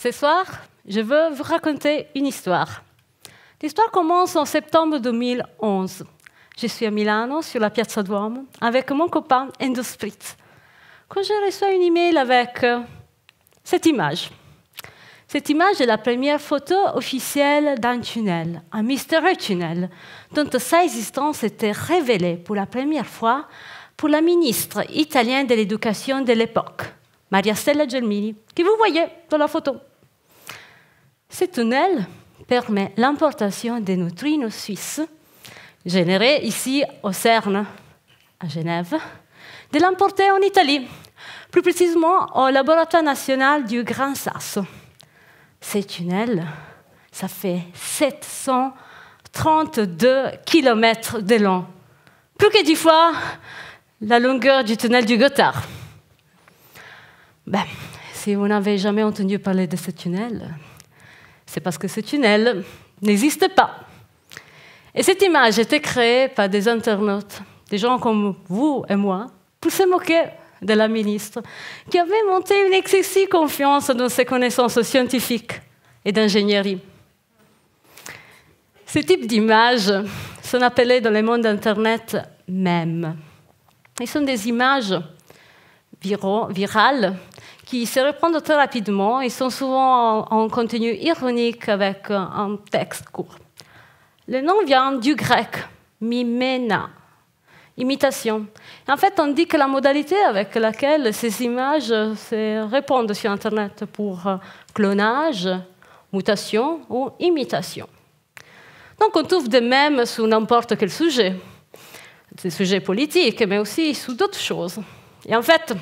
Ce soir, je veux vous raconter une histoire. L'histoire commence en septembre 2011. Je suis à Milano, sur la Piazza Duomo, avec mon copain Endo Spritz, quand je reçois une email avec cette image. Cette image est la première photo officielle d'un tunnel, un mystérieux tunnel, dont sa existence était révélée pour la première fois pour la ministre italienne de l'Éducation de l'époque, Maria Stella Gelmini, que vous voyez dans la photo. Ce tunnel permet l'importation des neutrinos suisses, générés ici au CERN, à Genève, de l'importer en Italie, plus précisément au laboratoire national du Gran Sasso. Ce tunnel, ça fait 732 km de long, plus que 10 fois la longueur du tunnel du Gothard. Si vous n'avez jamais entendu parler de ce tunnel, c'est parce que ce tunnel n'existe pas. Et cette image a été créée par des internautes, des gens comme vous et moi, pour se moquer de la ministre, qui avait monté une excessive confiance dans ses connaissances scientifiques et d'ingénierie. Ce type d'images sont appelées dans le monde Internet mèmes. Ce sont des images virales qui se répandent très rapidement et sont souvent en contenu ironique avec un texte court. Le nom vient du grec, mimena, imitation. En fait, on dit que la modalité avec laquelle ces images se répandent sur Internet pour clonage, mutation ou imitation. Donc, on trouve des mèmes sur n'importe quel sujet, des sujets politiques, mais aussi sur d'autres choses. Et en fait,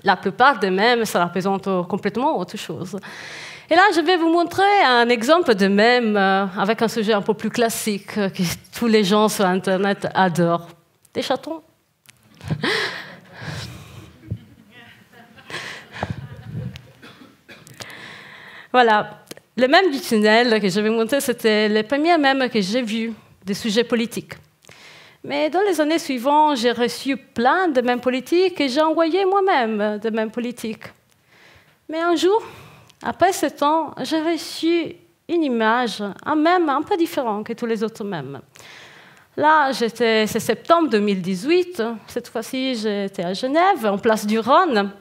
la plupart des mèmes, ça représente complètement autre chose. Et là, je vais vous montrer un exemple de mème avec un sujet un peu plus classique que tous les gens sur Internet adorent. Des chatons. Voilà. Le mème du tunnel que je vais montrer, c'était le premier mème que j'ai vu des sujets politiques. Mais dans les années suivantes, j'ai reçu plein de mèmes politiques et j'ai envoyé moi-même des mèmes politiques. Mais un jour, après ce temps, j'ai reçu une image, un mème un peu différent que tous les autres mèmes. Là, c'est septembre 2018. Cette fois-ci, j'étais à Genève, en place du Rhône,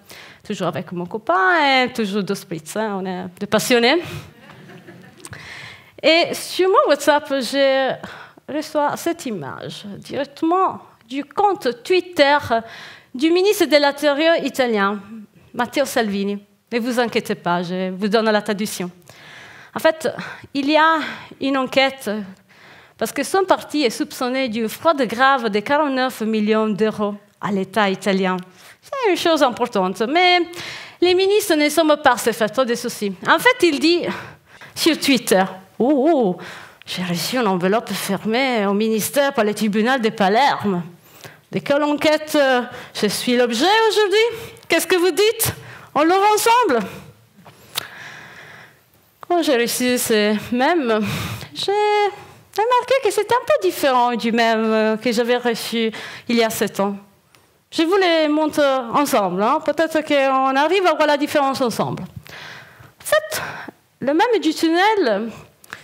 toujours avec mon copain et toujours de Spritz. On est des passionnés. Et sur mon WhatsApp, j'ai reçu cette image directement du compte Twitter du ministre de l'Intérieur italien, Matteo Salvini. Ne vous inquiétez pas, je vous donne la traduction. En fait, il y a une enquête parce que son parti est soupçonné d'une fraude grave de 49 millions d'euros à l'État italien. C'est une chose importante, mais les ministres ne sont pas se faire trop de soucis. En fait, il dit sur Twitter, j'ai reçu une enveloppe fermée au ministère par le tribunal de Palerme. De quelle enquête je suis l'objet aujourd'hui? Qu'est-ce que vous dites? On l'aura ensemble. Quand j'ai reçu ce mème, j'ai remarqué que c'était un peu différent du mème que j'avais reçu il y a 7 ans. Je vous les montre ensemble. Peut-être qu'on arrive à voir la différence ensemble. En fait, le mème du tunnel,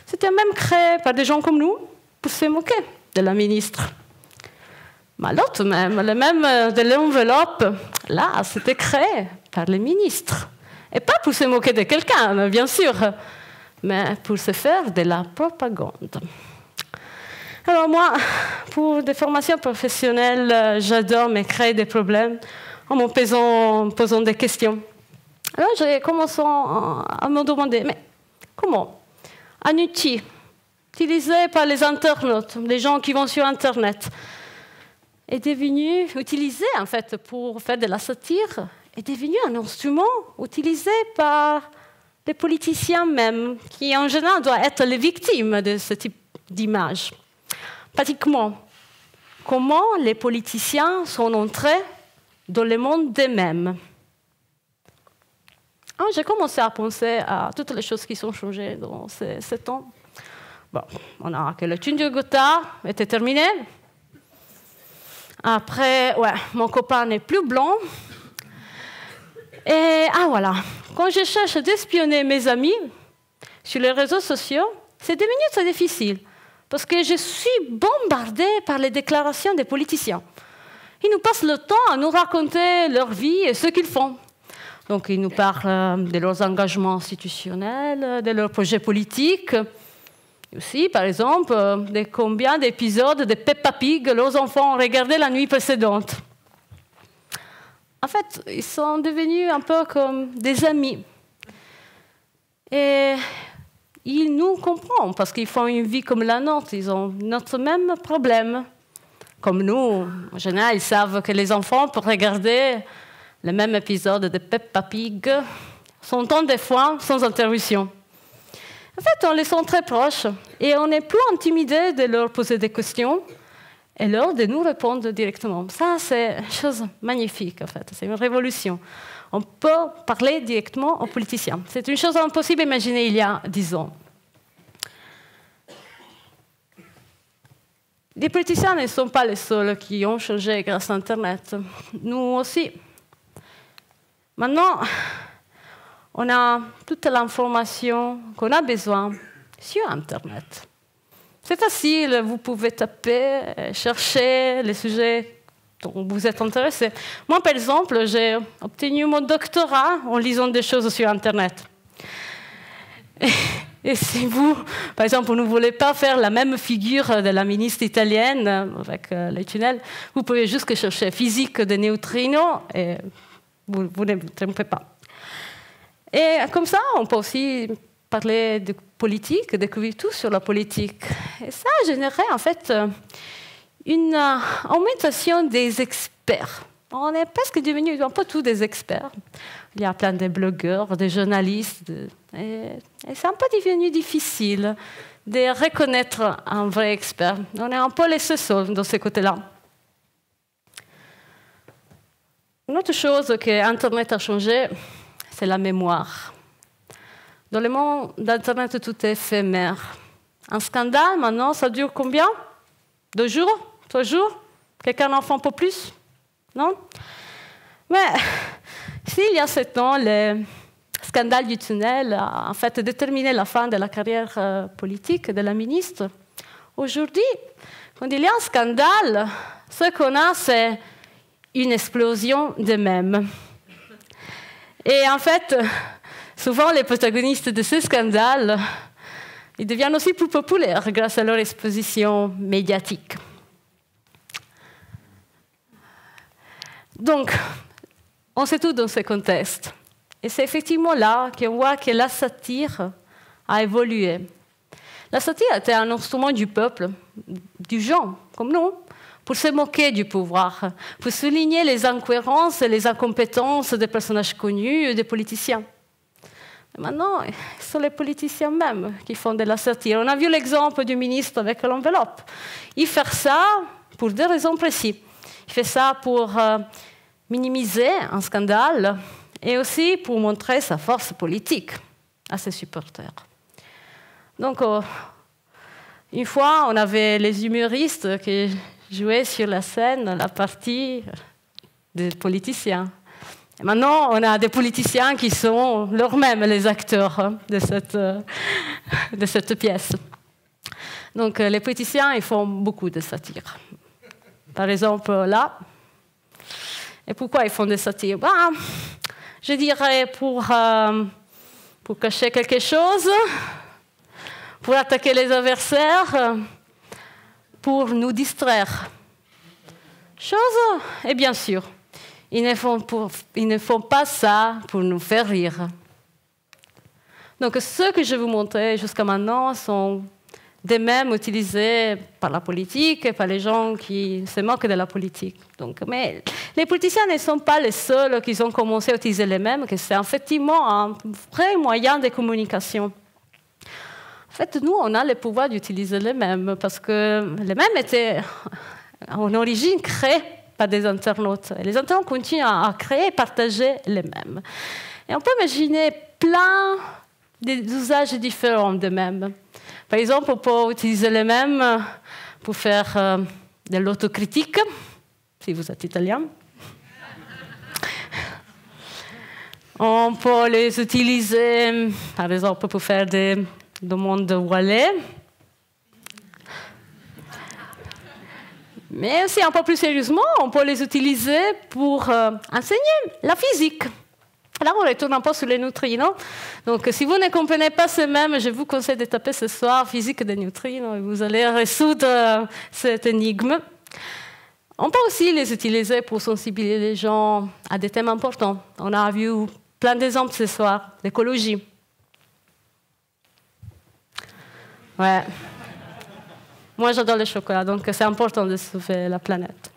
c'était un mème créé par des gens comme nous pour se moquer de la ministre. Mais l'autre mème, le mème de l'enveloppe, là, c'était créé par les ministres. Et pas pour se moquer de quelqu'un, bien sûr, mais pour se faire de la propagande. Alors moi, pour des formations professionnelles, j'adore me créer des problèmes en me posant des questions. Alors j'ai commencé à me demander, mais comment un outil utilisé par les internautes, les gens qui vont sur Internet, est devenu utilisé en fait pour faire de la satire, est devenu un instrument utilisé par les politiciens même, qui en général doivent être les victimes de ce type d'image. Pratiquement, comment les politiciens sont entrés dans le monde des mèmes. J'ai commencé à penser à toutes les choses qui sont changées dans ces temps. Bon, on a que le tunnel du Gothard était terminé. Après, mon copain n'est plus blanc. Et voilà, quand je cherche d'espionner mes amis sur les réseaux sociaux, c'est devenu très difficile, parce que je suis bombardée par les déclarations des politiciens. Ils nous passent le temps à nous raconter leur vie et ce qu'ils font. Donc, ils nous parlent de leurs engagements institutionnels, de leurs projets politiques. Aussi, par exemple, de combien d'épisodes de Peppa Pig leurs enfants ont regardé la nuit précédente. En fait, ils sont devenus un peu comme des amis. Et ils nous comprennent parce qu'ils font une vie comme la nôtre. Ils ont notre même problème. Comme nous, en général, ils savent que les enfants, pour regarder le même épisode de Peppa Pig, s'entendent des fois sans interruption. En fait, on les sent très proches et on n'est plus intimidé de leur poser des questions et leur de nous répondre directement. Ça, c'est une chose magnifique, en fait. C'est une révolution. On peut parler directement aux politiciens. C'est une chose impossible à imaginer il y a 10 ans. Les politiciens ne sont pas les seuls qui ont changé grâce à Internet. Nous aussi. Maintenant, on a toute l'information qu'on a besoin sur Internet. C'est facile, vous pouvez taper, chercher les sujets dont vous êtes intéressé. Moi, par exemple, j'ai obtenu mon doctorat en lisant des choses sur Internet. Et si vous, par exemple, ne voulez pas faire la même figure de la ministre italienne avec les tunnels, vous pouvez juste chercher physique des neutrinos et vous ne vous trompez pas. Et comme ça, on peut aussi parler de politique, découvrir tout sur la politique. Et ça a généré en fait une augmentation des experts. On est presque devenus un peu tous des experts. Il y a plein de blogueurs, de journalistes. Et c'est un peu devenu difficile de reconnaître un vrai expert. On est un peu laissés seuls dans ce côté-là. Une autre chose que Internet a changé, c'est la mémoire. Dans le monde d'Internet, tout est éphémère. Un scandale, maintenant, ça dure combien? 2 jours? 3 jours? Quelqu'un en fait un peu plus? Non? Mais s'il y a 7 ans, le scandale du tunnel a en fait déterminé la fin de la carrière politique de la ministre. Aujourd'hui, quand il y a un scandale, ce qu'on a, c'est une explosion de mèmes. Et en fait, souvent, les protagonistes de ce scandale, ils deviennent aussi plus populaires grâce à leur exposition médiatique. Donc, on sait tout dans ce contexte. Et c'est effectivement là qu'on voit que la satire a évolué. La satire était un instrument du peuple, du gens, comme nous, pour se moquer du pouvoir, pour souligner les incohérences et les incompétences des personnages connus et des politiciens. Et maintenant, ce sont les politiciens même qui font de la satire. On a vu l'exemple du ministre avec l'enveloppe. Il fait ça pour 2 raisons précises. Il fait ça pour minimiser un scandale et aussi pour montrer sa force politique à ses supporters. Donc, une fois, on avait les humoristes qui jouaient sur la scène la partie des politiciens. Et maintenant, on a des politiciens qui sont eux-mêmes les acteurs de cette pièce. Donc, les politiciens, ils font beaucoup de satire. Par exemple, là. Et pourquoi ils font des satires? Je dirais pour cacher quelque chose, pour attaquer les adversaires, pour nous distraire. Et bien sûr, ils ne font pas ça pour nous faire rire. Donc, ce que je vous montrais jusqu'à maintenant sont des mèmes utilisés par la politique et par les gens qui se moquent de la politique. Donc, mais les politiciens ne sont pas les seuls qui ont commencé à utiliser les mèmes, que c'est effectivement un vrai moyen de communication. En fait, nous, on a le pouvoir d'utiliser les mèmes, parce que les mèmes étaient en origine créés par des internautes. Et les internautes continuent à créer et partager les mèmes. Et on peut imaginer plein d'usages différents de mèmes. Par exemple, on peut utiliser les mèmes pour faire de l'autocritique, si vous êtes italien. On peut les utiliser, par exemple, pour faire des demandes de wallet. Mais aussi, un peu plus sérieusement, on peut les utiliser pour enseigner la physique. Là, on retourne un peu sur les neutrinos. Donc, si vous ne comprenez pas ce même, je vous conseille de taper ce soir physique des neutrinos et vous allez résoudre cette énigme. On peut aussi les utiliser pour sensibiliser les gens à des thèmes importants. On a vu plein d'exemples ce soir, l'écologie. Ouais. Moi, j'adore le chocolat, donc c'est important de sauver la planète.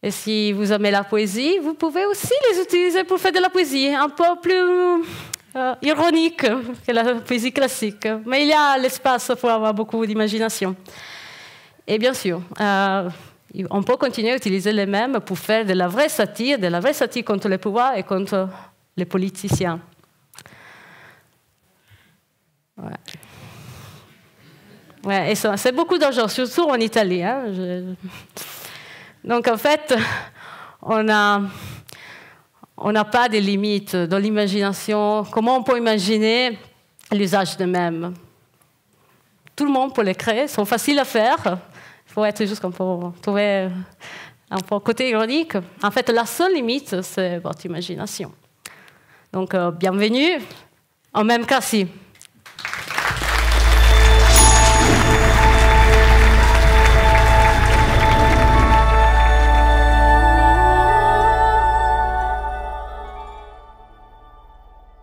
Et si vous aimez la poésie, vous pouvez aussi les utiliser pour faire de la poésie, un peu plus ironique que la poésie classique. Mais il y a l'espace pour avoir beaucoup d'imagination. Et bien sûr, on peut continuer à utiliser les mêmes pour faire de la vraie satire contre le pouvoir et contre les politiciens. Ouais. Ouais, et c'est beaucoup d'argent, surtout en Italie. Hein. Donc en fait, on n'a pas de limites dans l'imagination. Comment on peut imaginer l'usage de mèmes? Tout le monde peut les créer, ils sont faciles à faire. Il faut être juste qu'on peut trouver un peu côté ironique. En fait, la seule limite, c'est votre imagination. Donc, bienvenue, en même cas, si.